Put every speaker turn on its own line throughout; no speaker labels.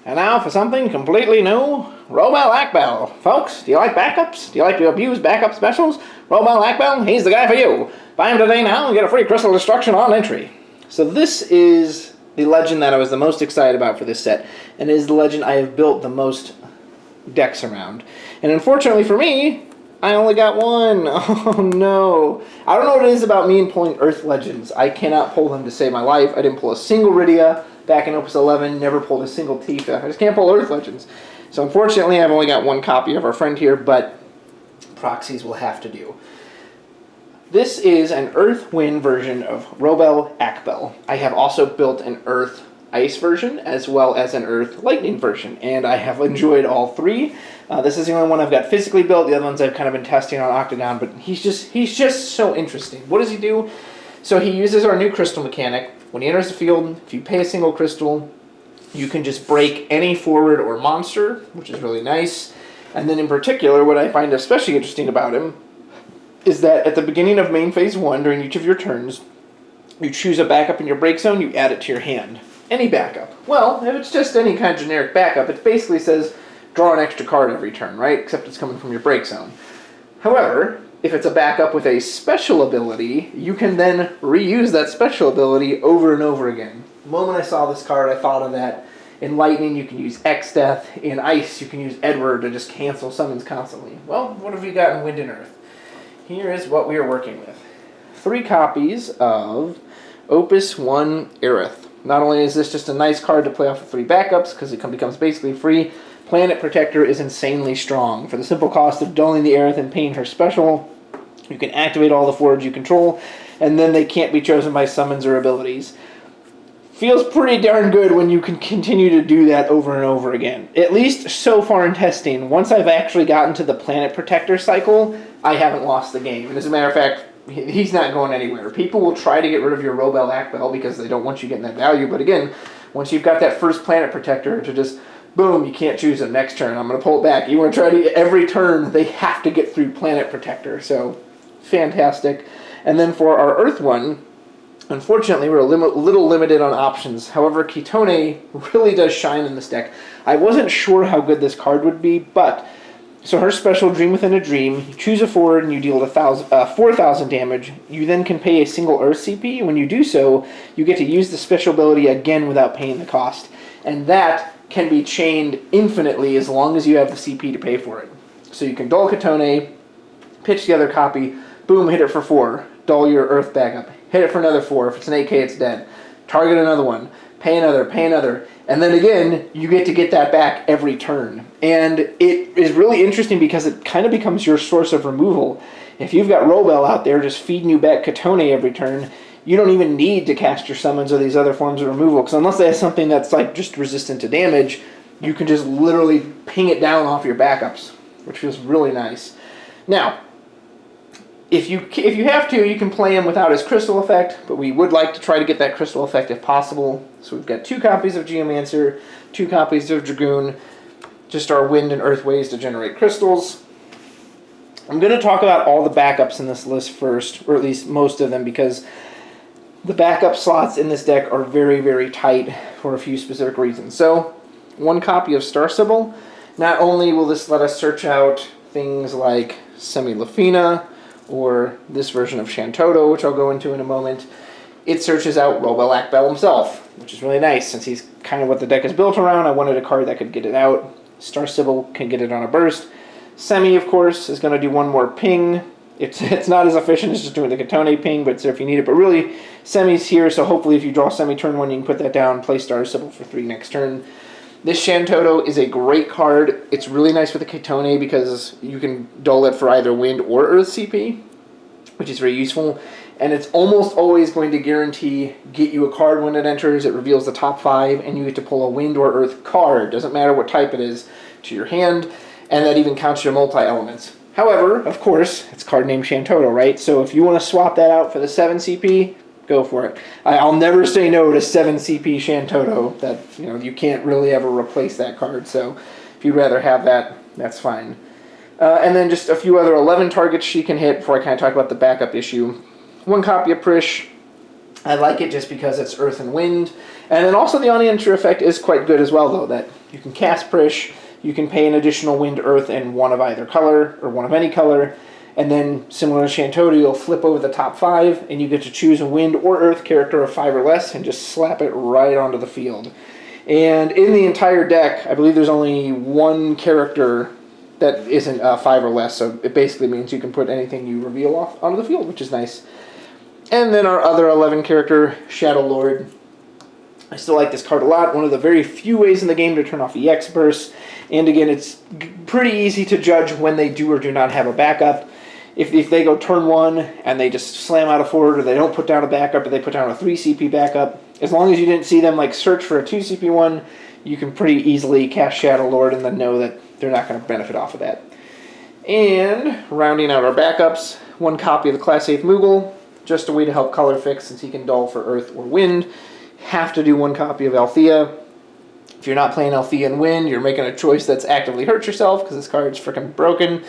And now for something completely new, Robel Akbel. Folks, do you like backups? Do you like to abuse backup specials? Robel Akbel, he's the guy for you. Buy him today now and get a free Crystal Destruction on entry. So this is the legend that I was the most excited about for this set, and it is the legend I have built the most decks around. And unfortunately for me, I only got one. Oh no. I don't know what it is about me and pulling Earth Legends. I cannot pull them to save my life. I didn't pull a single Rydia back in Opus 11, never pulled a single Tifa. I just can't pull Earth Legends. So unfortunately I've only got one copy of our friend here, but proxies will have to do. This is an Earth Wind version of Robel Akbel. I have also built an Earth Ice version as well as an Earth Lightning version, and I have enjoyed all three. This is the only one I've got physically built. The other ones I've kind of been testing on Octagon, but he's just so interesting. What does he do? So he uses our new crystal mechanic. When he enters the field, if you pay a single crystal, you can just break any forward or monster, which is really nice. And then in particular, what I find especially interesting about him is that at the beginning of main phase 1, during each of your turns, you choose a backup in your break zone, you add it to your hand. Any backup. Well, if it's just any kind of generic backup, it basically says draw an extra card every turn, right? Except it's coming from your break zone. However, if it's a backup with a special ability, you can then reuse that special ability over and over again. The moment I saw this card, I thought of that. In Lightning, you can use X-Death. In Ice, you can use Edward to just cancel summons constantly. Well, what have we got in Wind and Earth? Here is what we are working with. 3 copies of Opus 1 Aerith. Not only is this just a nice card to play off of 3 backups, because it becomes basically free, Planet Protector is insanely strong. For the simple cost of dulling the Aerith and paying her special, you can activate all the forwards you control, and then they can't be chosen by summons or abilities. Feels pretty darn good when you can continue to do that over and over again. At least so far in testing. Once I've actually gotten to the Planet Protector cycle, I haven't lost the game. And as a matter of fact, he's not going anywhere. People will try to get rid of your Robel Akbel because they don't want you getting that value. But again, once you've got that first Planet Protector to just, boom, you can't choose them next turn. I'm going to pull it back. You want to try to, every turn, they have to get through Planet Protector. So, fantastic. And then for our Earth one, unfortunately, we're a little limited on options. However, Kitone really does shine in this deck. I wasn't sure how good this card would be, but so her special Dream Within a Dream, you choose a forward and you deal 4,000 damage. You then can pay a single Earth CP. When you do so, you get to use the special ability again without paying the cost. And that can be chained infinitely as long as you have the CP to pay for it. So you can dull Kitone, pitch the other copy, boom, hit it for 4, dull your Earth backup, hit it for another 4, if it's an 8k it's dead, target another one, pay another, and then again, you get to get that back every turn. And it is really interesting because it kind of becomes your source of removal. If you've got Robel out there just feeding you back Kitone every turn, you don't even need to cast your summons or these other forms of removal, because unless they have something that's like just resistant to damage, you can just literally ping it down off your backups, which feels really nice. Now, if you have to, you can play him without his crystal effect, but we would like to try to get that crystal effect if possible. So we've got 2 copies of Geomancer, 2 copies of Dragoon, just our Wind and Earth ways to generate crystals. I'm going to talk about all the backups in this list first, or at least most of them, because the backup slots in this deck are very, very tight for a few specific reasons. So, 1 copy of Star Sibyl. Not only will this let us search out things like Semi-Lafina, or this version of Shantoto, which I'll go into in a moment, it searches out Robel Akbel himself, which is really nice. Since he's kind of what the deck is built around, I wanted a card that could get it out. Star Sibyl can get it on a burst. Semi, of course, is going to do 1 more ping. It's not as efficient as just doing the Kitone ping, but it's there if you need it. But really, Semi's here, so hopefully if you draw Semi turn 1, you can put that down, play Star Sibyl for 3 next turn. This Shantoto is a great card. It's really nice with the Kitone because you can dull it for either Wind or Earth CP, which is very useful. And it's almost always going to guarantee get you a card when it enters. It reveals the top 5, and you get to pull a Wind or Earth card. Doesn't matter what type it is to your hand, and that even counts your multi-elements. However, of course, it's card named Shantoto, right? So if you want to swap that out for the 7 CP, go for it. I'll never say no to 7 CP Shantoto. That, you can't really ever replace that card. So if you'd rather have that, that's fine. And then just a few other 11 targets she can hit before I kind of talk about the backup issue. 1 copy of Prish, I like it just because it's earth and wind. And then also the on-entry effect is quite good as well, though, that you can cast Prish, you can pay an additional wind, earth, and one of either color, or one of any color, and then, similar to Shantota, you'll flip over the top 5, and you get to choose a wind or earth character of 5 or less, and just slap it right onto the field. And in the entire deck, I believe there's only one character that isn't 5 or less, so it basically means you can put anything you reveal off onto the field, which is nice. And then our other 11 character, Shadow Lord. I still like this card a lot. One of the very few ways in the game to turn off EX bursts. And again, it's pretty easy to judge when they do or do not have a backup. If they go turn 1 and they just slam out a forward, or they don't put down a backup, or they put down a 3 CP backup, as long as you didn't see them like search for a 2 CP one, you can pretty easily cast Shadow Lord and then know that they're not going to benefit off of that. And rounding out our backups, 1 copy of the Class 8 Moogle, just a way to help color fix since he can dull for earth or wind. Have to do 1 copy of Althea. If you're not playing Althea and Wind, you're making a choice that's actively hurt yourself because this card's freaking broken.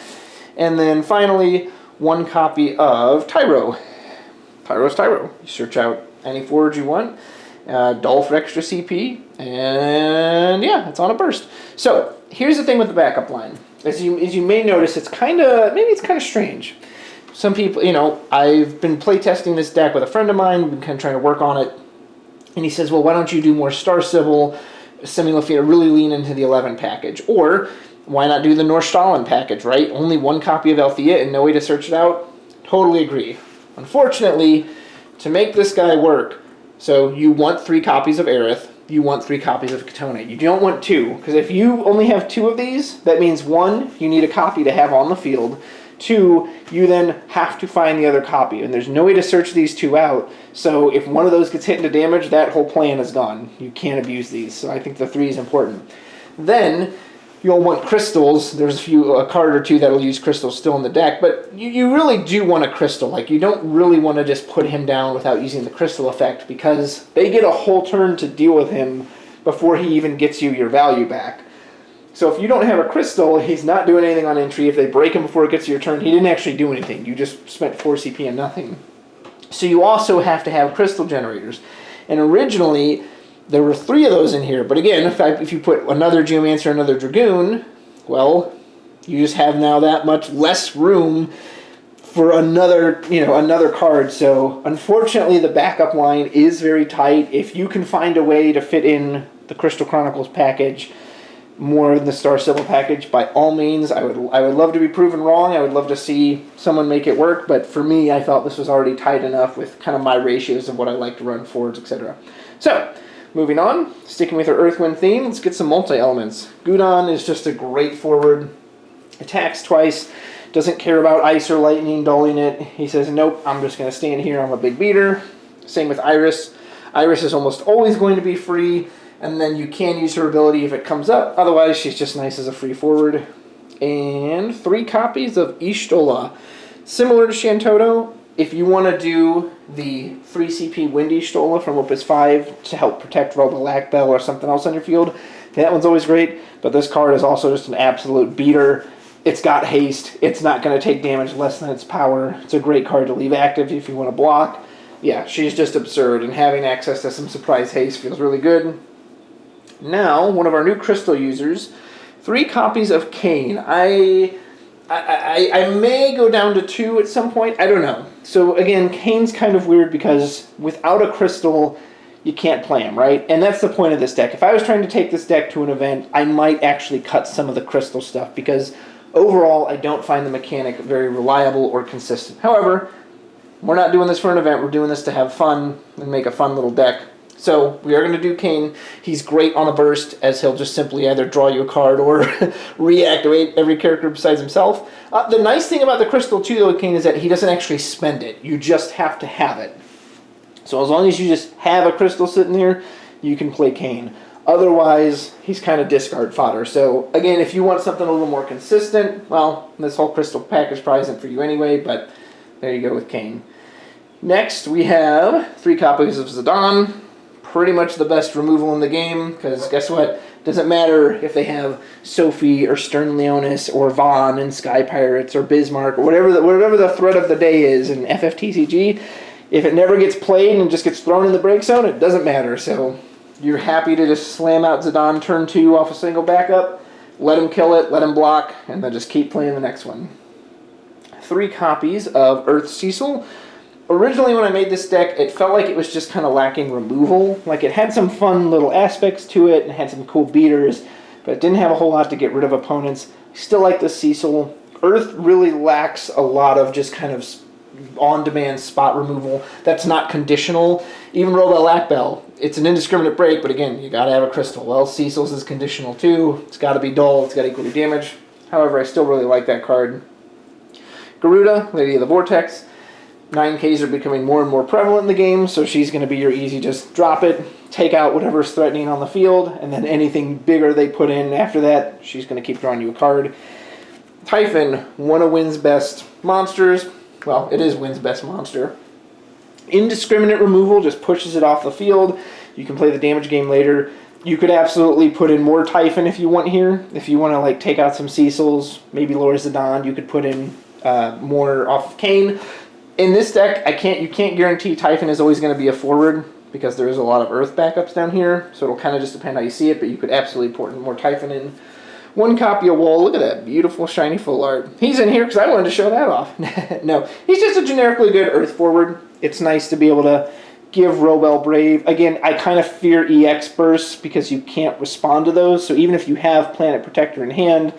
And then finally, 1 copy of Tyro. Tyro's Tyro. You search out any forward you want, dull for extra CP, and yeah, it's on a burst. So here's the thing with the backup line. As you may notice, it's kind of strange. Some people, I've been playtesting this deck with a friend of mine, been kind of trying to work on it, and he says, well, why don't you do more Star Sibyl, Semilafina, really lean into the 11 package, or why not do the Nordstalin package, right? Only 1 copy of Althea and no way to search it out? Totally agree. Unfortunately, to make this guy work, so you want 3 copies of Aerith, you want 3 copies of Katona. You don't want 2, because if you only have 2 of these, that means 1, you need a copy to have on the field, 2, you then have to find the other copy, and there's no way to search these 2 out, so if one of those gets hit into damage, that whole plan is gone. You can't abuse these, so I think the 3 is important. Then, you'll want crystals. There's a card or 2 that'll use crystals still in the deck, but you really do want a crystal. Like, you don't really want to just put him down without using the crystal effect, because they get a whole turn to deal with him before he even gets you your value back. So if you don't have a crystal, he's not doing anything on entry. If they break him before it gets to your turn, he didn't actually do anything. You just spent 4 CP and nothing. So you also have to have crystal generators. And originally, there were 3 of those in here, but again, if you put another Geomancer, another Dragoon, well, you just have now that much less room for another card. So unfortunately, the backup line is very tight. If you can find a way to fit in the Crystal Chronicles package more than the Star Sibyl package, by all means, I would love to be proven wrong. I would love to see someone make it work, but for me, I felt this was already tight enough with kind of my ratios of what I like to run forwards, etc. So, moving on, sticking with our Earthwind theme, let's get some multi-elements. Gudon is just a great forward. Attacks twice, doesn't care about ice or lightning dulling it. He says, nope, I'm just going to stand here, I'm a big beater. Same with Iris. Iris is almost always going to be free, and then you can use her ability if it comes up. Otherwise, she's just nice as a free forward. And 3 copies of Y'shtola. Similar to Shantota, if you want to do the 3 CP Wind Y'shtola from Opus 5 to help protect Robo Akbel or something else on your field, that one's always great. But this card is also just an absolute beater. It's got haste. It's not going to take damage less than its power. It's a great card to leave active if you want to block. Yeah, she's just absurd, and having access to some surprise haste feels really good. Now, one of our new crystal users, 3 copies of Kain. I may go down to 2 at some point. I don't know. So again, Kain's kind of weird because without a crystal, you can't play him, right? And that's the point of this deck. If I was trying to take this deck to an event, I might actually cut some of the crystal stuff because overall, I don't find the mechanic very reliable or consistent. However, we're not doing this for an event. We're doing this to have fun and make a fun little deck. So we are going to do Kain. He's great on a burst, as he'll just simply either draw you a card or reactivate every character besides himself. The nice thing about the crystal, too, though, with Kain, is that he doesn't actually spend it. You just have to have it. So as long as you just have a crystal sitting there, you can play Kain. Otherwise, he's kind of discard fodder. So again, if you want something a little more consistent, well, this whole crystal package probably isn't for you anyway, but there you go with Kain. Next, we have 3 copies of Zidane. Pretty much the best removal in the game, because guess what? Doesn't matter if they have Sophie or Stern Leonis or Vaughn and Sky Pirates or Bismarck or whatever the threat of the day is in FFTCG. If it never gets played and just gets thrown in the break zone, it doesn't matter. So you're happy to just slam out Zidane turn 2 off a single backup, let him kill it, let him block, and then just keep playing the next one. 3 copies of Earth Cecil. Originally when I made this deck, it felt like it was just kind of lacking removal. Like it had some fun little aspects to it and had some cool beaters, but it didn't have a whole lot to get rid of opponents. I still like the Cecil. Earth really lacks a lot of just kind of on-demand spot removal that's not conditional. Even Robel Akbel, it's an indiscriminate break, but again, you gotta have a crystal. Well, Cecil's is conditional too. It's gotta be dull, it's gotta equal to damage. However, I still really like that card. Garuda, Lady of the Vortex. 9Ks are becoming more and more prevalent in the game, so she's going to be your easy just drop it, take out whatever's threatening on the field, and then anything bigger they put in after that, she's going to keep drawing you a card. Typhon, one of Wynn's best monsters. Well, it is Wynn's best monster. Indiscriminate removal just pushes it off the field. You can play the damage game later. You could absolutely put in more Typhon if you want here. If you want to like take out some Cecils, maybe lower Zidane, you could put in more off of Kane. In this deck, you can't guarantee Typhon is always going to be a forward because there is a lot of Earth backups down here, so it'll kind of just depend how you see it, but you could absolutely put more Typhon in. 1 copy of Wall. Look at that beautiful shiny full art. He's in here because I wanted to show that off. No, he's just a generically good Earth forward. It's nice to be able to give Robel Brave. Again, I kind of fear EX bursts because you can't respond to those, so even if you have Planet Protector in hand,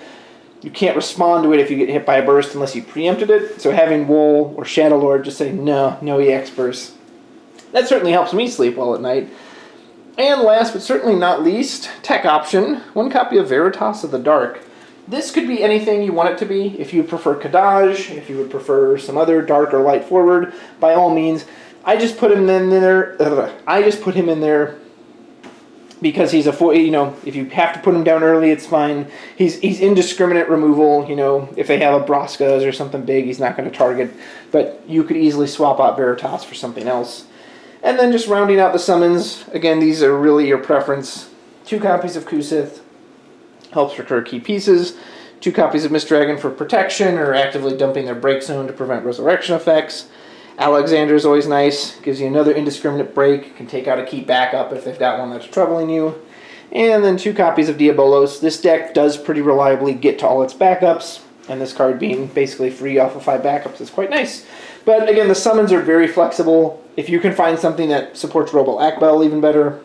you can't respond to it if you get hit by a burst unless you preempted it. So having Wool or Shadow Lord just say, no EX burst. That certainly helps me sleep well at night. And last but certainly not least, tech option. 1 copy of Veritas of the Dark. This could be anything you want it to be. If you prefer Kadaj, if you would prefer some other dark or light forward, by all means. I just put him in there because he's if you have to put him down early, it's fine. He's indiscriminate removal, if they have a Braskas or something big, he's not going to target. But you could easily swap out Veritas for something else. And then just rounding out the summons, again, these are really your preference. 2 copies of Kusith, helps recur key pieces. 2 copies of Mistdragon for protection or actively dumping their break zone to prevent resurrection effects. Alexander is always nice, gives you another indiscriminate break, can take out a key backup if they've got one that's troubling you. And then 2 copies of Diabolos. This deck does pretty reliably get to all its backups, and this card being basically free off of 5 backups is quite nice. But again, the summons are very flexible. If you can find something that supports Robel Akbel even better,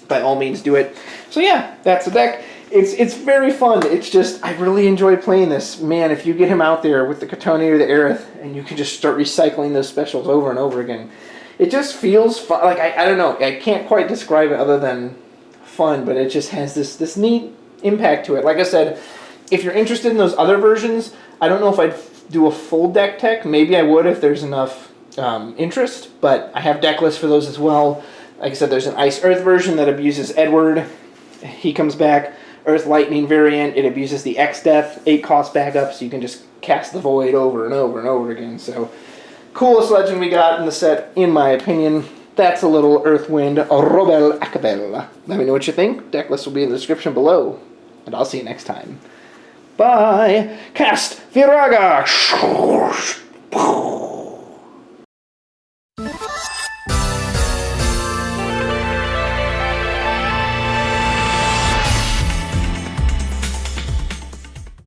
by all means do it. So yeah, that's the deck. It's very fun. It's just, I really enjoy playing this. Man, if you get him out there with the Katoni or the Aerith, and you can just start recycling those specials over and over again, it just feels fun. Like, I don't know, I can't quite describe it other than fun, but it just has this neat impact to it. Like I said, if you're interested in those other versions, I don't know if I'd do a full deck tech. Maybe I would if there's enough interest, but I have deck lists for those as well. Like I said, there's an Ice Earth version that abuses Edward. He comes back. Earth Lightning variant, it abuses the X-Death, 8 cost backup, so you can just cast the Void over and over and over again. So, coolest legend we got in the set, in my opinion. That's a little Earthwind Robel Akbel. Let me know what you think. Deck list will be in the description below. And I'll see you next time. Bye! Cast Viraga!